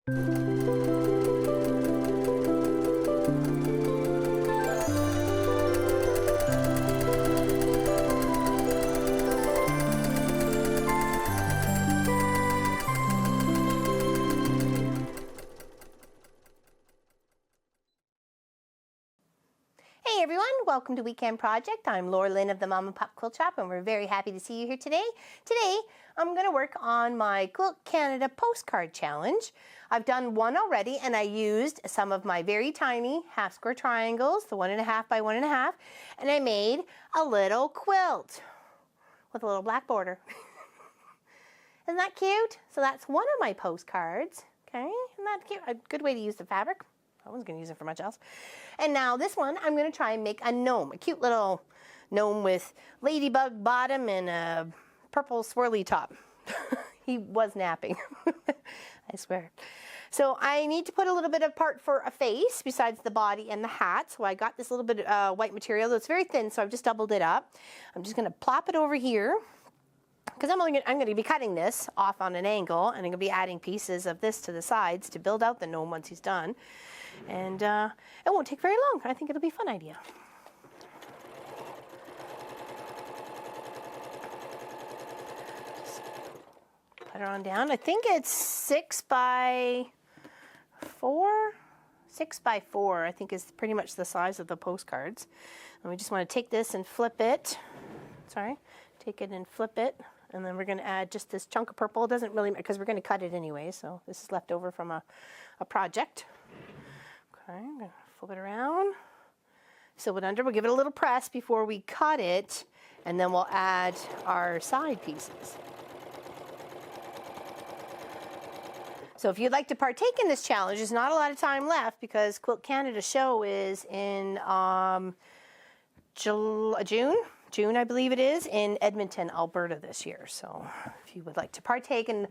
Hey everyone, welcome to Weekend Project. I'm Laura Lynn of the Mom and Pop Quilt Shop, and we're very happy to see you here today. Today, I'm going to work on my Quilt Canada Postcard Challenge. I've done one already, and I used some of my very tiny half square triangles, the 1.5 by 1.5, and I made a little quilt with a little black border. Isn't that cute? So that's one of my postcards. Okay, isn't that cute? A good way to use the fabric. I wasn't going to use it for much else. And now this one, I'm going to try and make a gnome, a cute little gnome with ladybug bottom and a purple swirly top. He was napping, I swear. So I need to put a little bit of part for a face besides the body and the hat. So I got this little bit of white material. It's very thin, so I've just doubled it up. I'm just going to plop it over here, because I'm going to be cutting this off on an angle, and I'm going to be adding pieces of this to the sides to build out the gnome once he's done. And it won't take very long. I think it'll be a fun idea. Just put it on down. I think it's 6 by 4. 6 by 4, I think, is pretty much the size of the postcards. And we just want to take this and flip it. Sorry. Take it and flip it. And then we're going to add just this chunk of purple. It doesn't really matter because we're going to cut it anyway. So this is left over from a project. Okay, I'm going to flip it around. Sew it under. We'll give it a little press before we cut it. And then we'll add our side pieces. So if you'd like to partake in this challenge, there's not a lot of time left because Quilt Canada show is in June, I believe it is, in Edmonton, Alberta this year. So if you would like to partake, and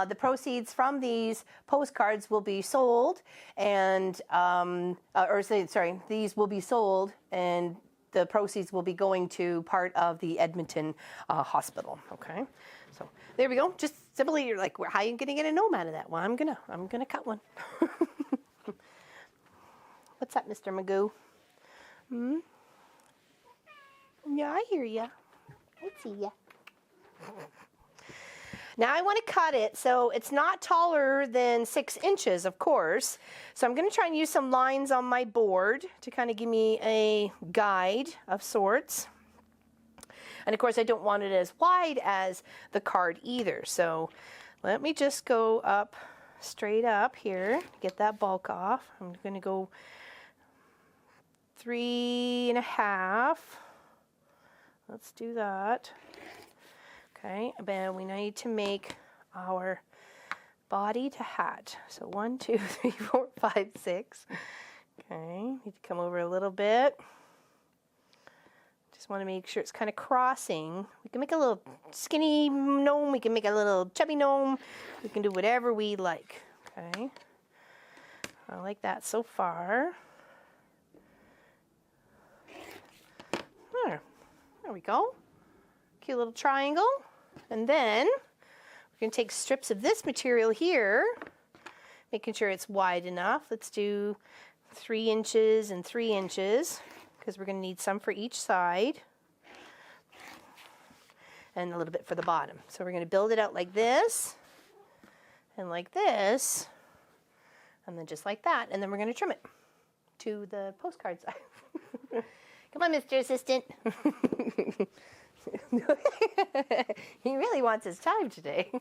the proceeds from these postcards will be sold, and these will be sold, and the proceeds will be going to part of the Edmonton hospital. Okay, so there we go. Just simply, you're like, how are you going to get a gnome out of that? Well, I'm gonna cut one. What's that, Mr. Magoo? Hmm. Yeah, I hear ya. I see ya. Now I want to cut it so it's not taller than 6 inches, of course. So I'm going to try and use some lines on my board to kind of give me a guide of sorts. And of course I don't want it as wide as the card either. So let me just go up, straight up here, get that bulk off. I'm going to go 3.5. Let's do that. Okay, then we need to make our body to hat. So 1, 2, 3, 4, 5, 6. Okay, need to come over a little bit. Just want to make sure it's kind of crossing. We can make a little skinny gnome. We can make a little chubby gnome. We can do whatever we like. Okay, I like that so far. There we go. Cute little triangle. And then we're going to take strips of this material here, making sure it's wide enough. Let's do 3 inches and 3 inches because we're going to need some for each side and a little bit for the bottom. So we're going to build it out like this and like this and then just like that. And then we're going to trim it to the postcard side. Come on, Mr. Assistant. He really wants his time today.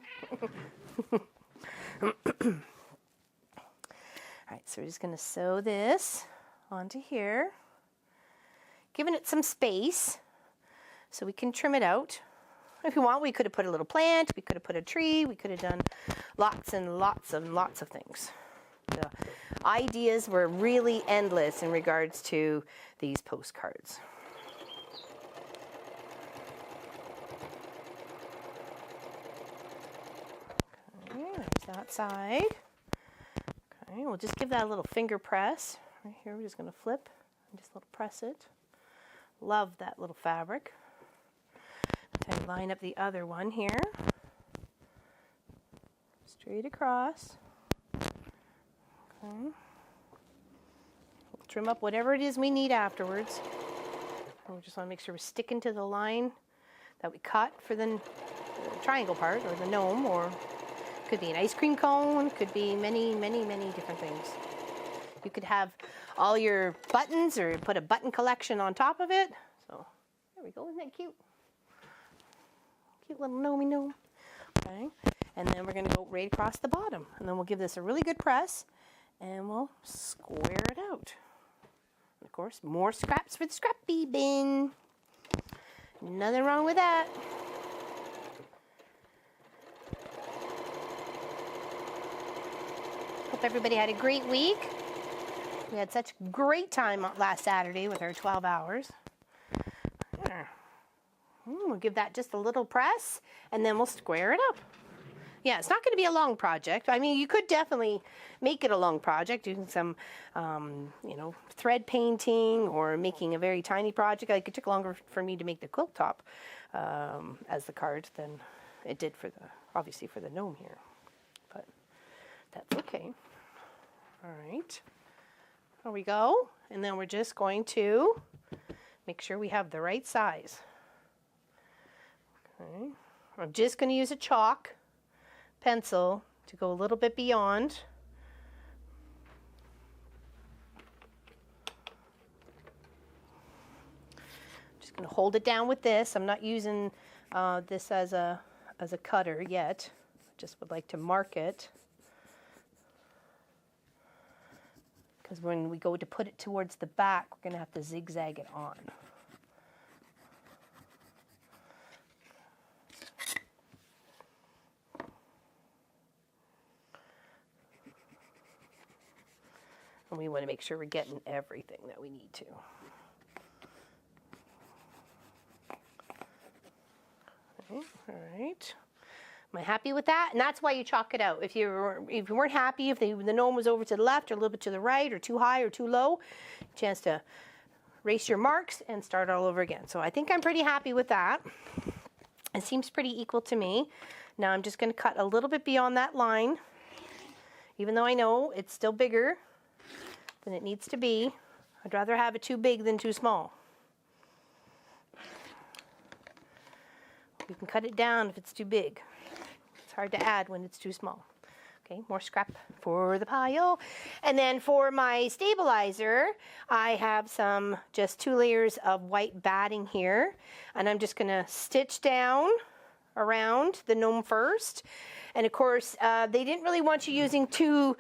All right, so we're just going to sew this onto here, giving it some space so we can trim it out. If you want, we could have put a little plant, we could have put a tree, we could have done lots and lots and lots of things. The ideas were really endless in regards to these postcards. Okay, there's that side. Okay, we'll just give that a little finger press. Right here, we're just going to flip and just a little press it. Love that little fabric. And line up the other one here. Straight across. We'll trim up whatever it is we need afterwards. And we just want to make sure we're sticking to the line that we cut for the triangle part, or the gnome, or could be an ice cream cone, could be many, many, many different things. You could have all your buttons or put a button collection on top of it. So there we go, isn't that cute? Cute little gnome. Okay, and then we're going to go right across the bottom, and then we'll give this a really good press, and we'll square it out. And of course, more scraps for the scrappy bin. Nothing wrong with that. Hope everybody had a great week. We had such a great time last Saturday with our 12 hours. We'll give that just a little press, and then we'll square it up. Yeah, it's not going to be a long project. I mean, you could definitely make it a long project, doing some, thread painting or making a very tiny project. Like, it took longer for me to make the quilt top as the card than it did for obviously for the gnome here. But that's okay. All right. There we go. And then we're just going to make sure we have the right size. Okay. I'm just going to use a chalk pencil to go a little bit beyond. Just going to hold it down with this. I'm not using this as a cutter yet. I just would like to mark it, because when we go to put it towards the back, we're going to have to zigzag it on. And we want to make sure we're getting everything that we need to. Okay, all right. Am I happy with that? And that's why you chalk it out. If you weren't happy, if the gnome was over to the left or a little bit to the right, or too high or too low, chance to erase your marks and start all over again. So I think I'm pretty happy with that. It seems pretty equal to me. Now I'm just going to cut a little bit beyond that line, even though I know it's still bigger than it needs to be. I'd rather have it too big than too small. You can cut it down if it's too big. It's hard to add when it's too small. Okay, more scrap for the pile. And then for my stabilizer, I have just 2 layers of white batting here. And I'm just gonna stitch down around the gnome first. And of course, they didn't really want you using too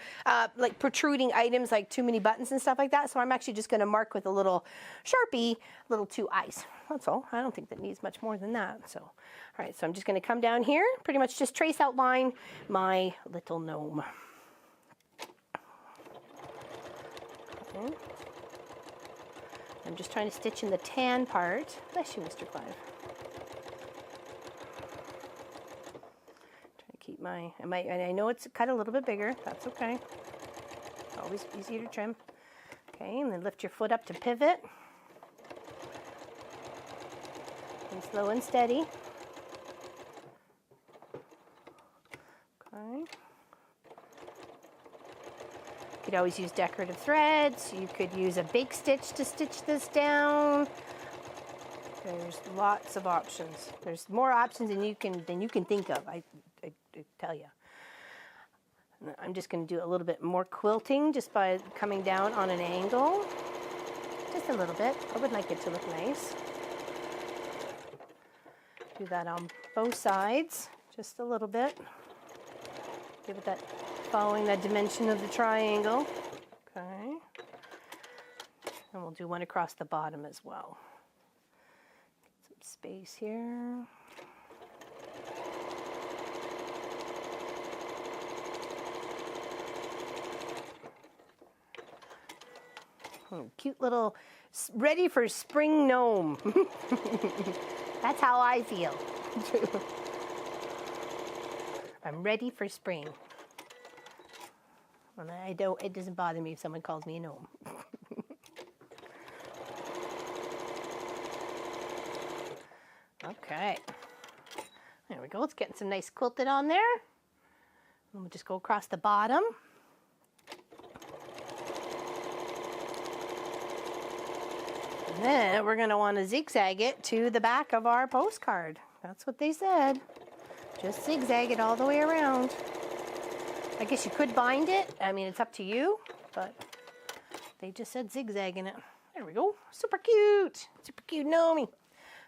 like protruding items, like too many buttons and stuff like that. So I'm actually just going to mark with a little Sharpie, little 2 eyes. That's all. I don't think that needs much more than that. So, all right. So I'm just going to come down here, pretty much just trace outline my little gnome. Okay. I'm just trying to stitch in the tan part. Bless you, Mr. Clive. Keep and I know it's cut a little bit bigger. That's okay. It's always easier to trim. Okay, and then lift your foot up to pivot. And slow and steady. Okay. You could always use decorative threads. You could use a bake stitch to stitch this down. There's lots of options. There's more options than you can think of. I tell you. I'm just going to do a little bit more quilting just by coming down on an angle. Just a little bit. I would like it to look nice. Do that on both sides, just a little bit. Give it that, following that dimension of the triangle. Okay. And we'll do one across the bottom as well. Get some space here. Cute little, ready for spring gnome. That's how I feel. I'm ready for spring. And it doesn't bother me if someone calls me a gnome. Okay. There we go. It's getting some nice quilted on there. And we'll just go across the bottom. And then we're going to want to zigzag it to the back of our postcard. That's what they said. Just zigzag it all the way around. I guess you could bind it. I mean, it's up to you, but they just said zigzagging it. There we go. Super cute. Super cute gnome. All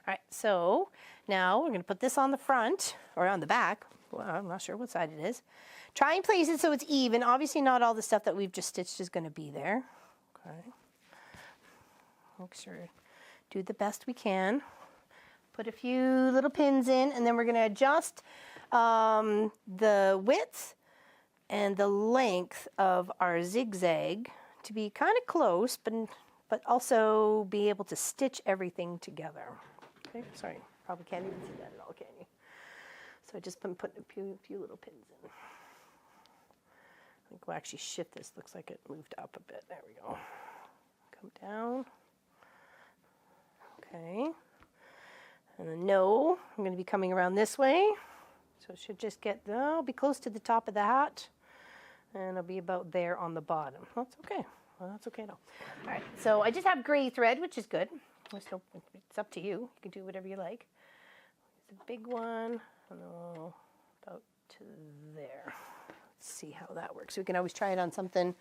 right, so now we're going to put this on the front or on the back. Well, I'm not sure what side it is. Try and place it so it's even. Obviously, not all the stuff that we've just stitched is going to be there. Okay. Make sure do the best we can. Put a few little pins in, and then we're going to adjust the width and the length of our zigzag to be kind of close, but also be able to stitch everything together. Okay, sorry, probably can't even see that at all, can you? So I just been putting a few little pins in. I think we'll actually shift this. Looks like it moved up a bit. There we go. Come down. Okay. And then no, I'm going to be coming around this way. So it should just get, I'll be close to the top of the hat. And it'll be about there on the bottom. That's okay. Well, that's okay now. All right, so I just have gray thread, which is good. It's up to you. You can do whatever you like. It's a big one. And about to there. Let's see how that works. We can always try it on something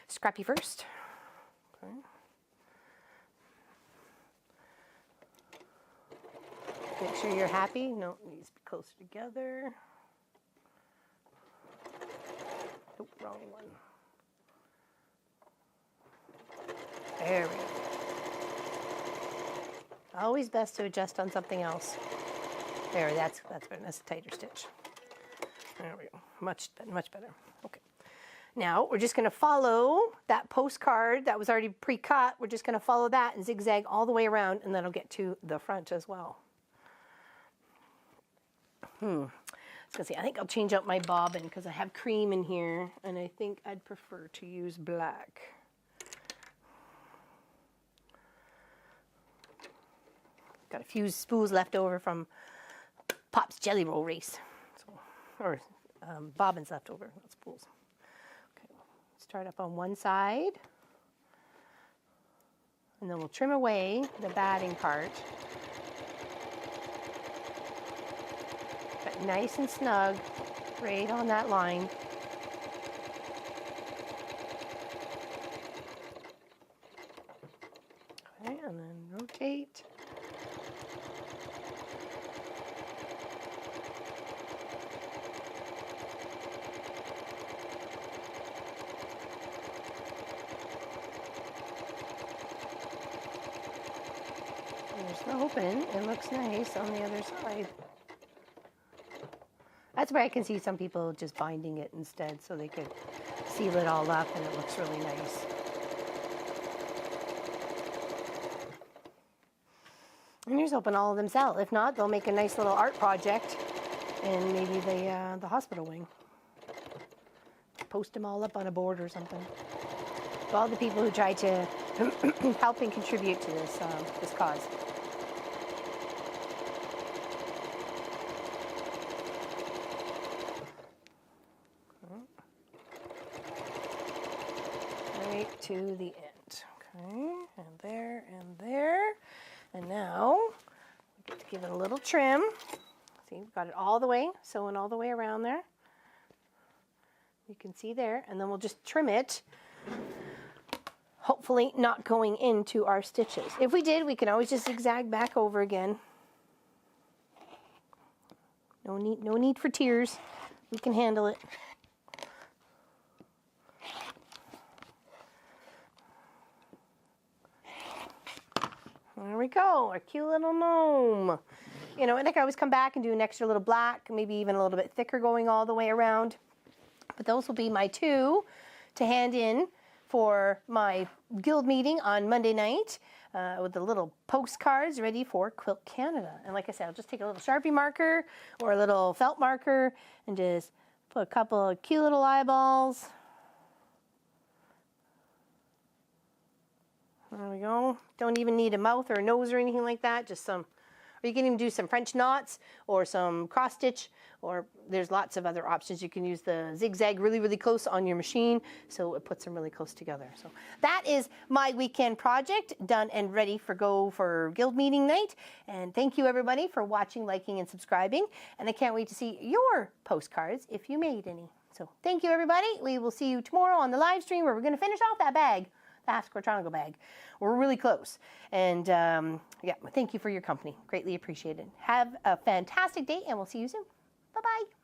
scrappy first. Okay. Make sure you're happy. No, it needs to be closer together. Oh, wrong one. There we go. Always best to adjust on something else. There, that's better. That's a tighter stitch. There we go. Much better. Okay. Now we're just going to follow that postcard that was already pre-cut. We're just going to follow that and zigzag all the way around, and then I'll get to the front as well. I was gonna say, I think I'll change out my bobbin because I have cream in here, and I think I'd prefer to use black. Got a few spools left over from Pop's Jelly Roll race, or bobbins left over, not spools. Okay, start up on one side, and then we'll trim away the batting part. But nice and snug, right on that line. Okay, and then rotate. There's the open. It looks nice on the other side. That's where I can see some people just binding it instead so they could seal it all up and it looks really nice. And here's hoping all of them sell. If not, they'll make a nice little art project in maybe the hospital wing. Post them all up on a board or something. To all the people who try to help and contribute to this cause. Right to the end. Okay, and there and there. And now we get to give it a little trim. See, we've got it all the way, sewing all the way around there. You can see there, and then we'll just trim it. Hopefully not going into our stitches. If we did, we can always just zigzag back over again. No need for tears. We can handle it. There we go, our cute little gnome. You know, and I can always come back and do an extra little black, maybe even a little bit thicker going all the way around. But those will be my two to hand in for my guild meeting on Monday night with the little postcards ready for Quilt Canada. And like I said, I'll just take a little Sharpie marker or a little felt marker and just put a couple of cute little eyeballs. There we go. Don't even need a mouth or a nose or anything like that, just some Or you can even do some French knots or some cross stitch, or there's lots of other options. You can use the zigzag really, really close on your machine, so it puts them really close together. So that is my weekend project, done and ready for go for guild meeting night. And thank you everybody for watching, liking, and subscribing. And I can't wait to see your postcards if you made any. So thank you everybody. We will see you tomorrow on the live stream where we're going to finish off that bag, the half square triangle bag. We're really close. And yeah, thank you for your company. Greatly appreciated. Have a fantastic day and we'll see you soon. Bye-bye.